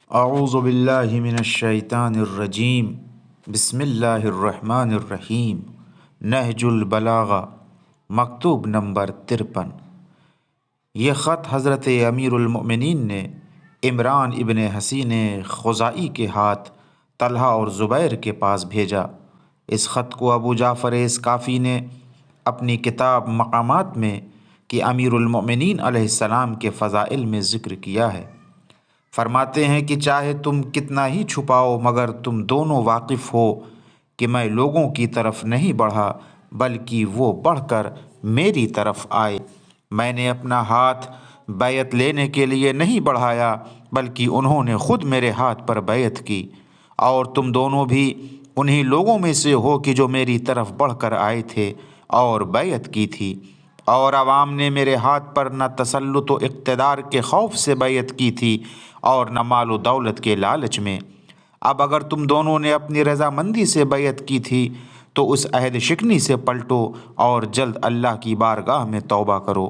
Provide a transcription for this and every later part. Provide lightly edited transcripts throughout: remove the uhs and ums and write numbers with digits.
اعوذ باللہ من الشیطان الرجیم بسم اللہ الرحمن الرحیم۔ نہج البلاغہ، مکتوب نمبر 53۔ یہ خط حضرت امیر المؤمنین نے عمران ابن حسین خزاعی کے ہاتھ طلحہ اور زبیر کے پاس بھیجا۔ اس خط کو ابو جعفر اسکافی نے اپنی کتاب مقامات میں کہ امیر المؤمنین علیہ السلام کے فضائل میں ذکر کیا ہے۔ فرماتے ہیں کہ چاہے تم کتنا ہی چھپاؤ مگر تم دونوں واقف ہو کہ میں لوگوں کی طرف نہیں بڑھا بلکہ وہ بڑھ کر میری طرف آئے۔ میں نے اپنا ہاتھ بیعت لینے کے لیے نہیں بڑھایا بلکہ انہوں نے خود میرے ہاتھ پر بیعت کی، اور تم دونوں بھی انہی لوگوں میں سے ہو کہ جو میری طرف بڑھ کر آئے تھے اور بیعت کی تھی، اور عوام نے میرے ہاتھ پر نہ تسلط و اقتدار کے خوف سے بیعت کی تھی اور نہ مال و دولت کے لالچ میں۔ اب اگر تم دونوں نے اپنی رضامندی سے بیعت کی تھی تو اس عہد شکنی سے پلٹو اور جلد اللہ کی بارگاہ میں توبہ کرو،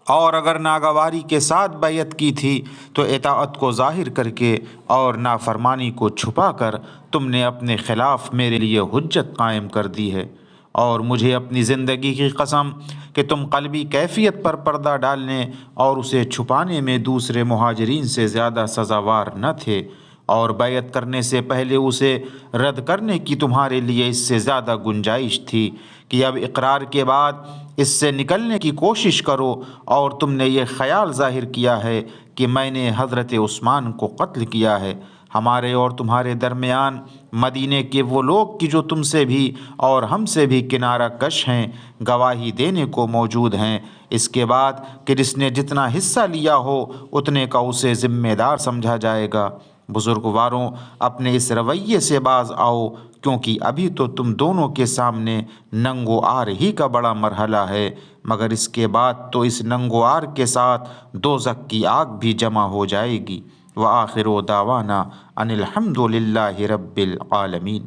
اور اگر ناگواری کے ساتھ بیعت کی تھی تو اطاعت کو ظاہر کر کے اور نافرمانی کو چھپا کر تم نے اپنے خلاف میرے لیے حجت قائم کر دی ہے۔ اور مجھے اپنی زندگی کی قسم کہ تم قلبی کیفیت پر پردہ ڈالنے اور اسے چھپانے میں دوسرے مہاجرین سے زیادہ سزاوار نہ تھے، اور بیعت کرنے سے پہلے اسے رد کرنے کی تمہارے لیے اس سے زیادہ گنجائش تھی کہ اب اقرار کے بعد اس سے نکلنے کی کوشش کرو، اور تم نے یہ خیال ظاہر کیا ہے کہ میں نے حضرت عثمان کو قتل کیا ہے۔ ہمارے اور تمہارے درمیان مدینے کے وہ لوگ کہ جو تم سے بھی اور ہم سے بھی کنارہ کش ہیں گواہی دینے کو موجود ہیں، اس کے بعد کہ جس نے جتنا حصہ لیا ہو اتنے کا اسے ذمہ دار سمجھا جائے گا۔ بزرگواروں، اپنے اس رویے سے باز آؤ، کیونکہ ابھی تو تم دونوں کے سامنے ننگ و عار ہی کا بڑا مرحلہ ہے، مگر اس کے بعد تو اس ننگ و عار کے ساتھ دوزخ کی آگ بھی جمع ہو جائے گی۔ وآخر دعوانا ان الحمد للہ رب العالمین۔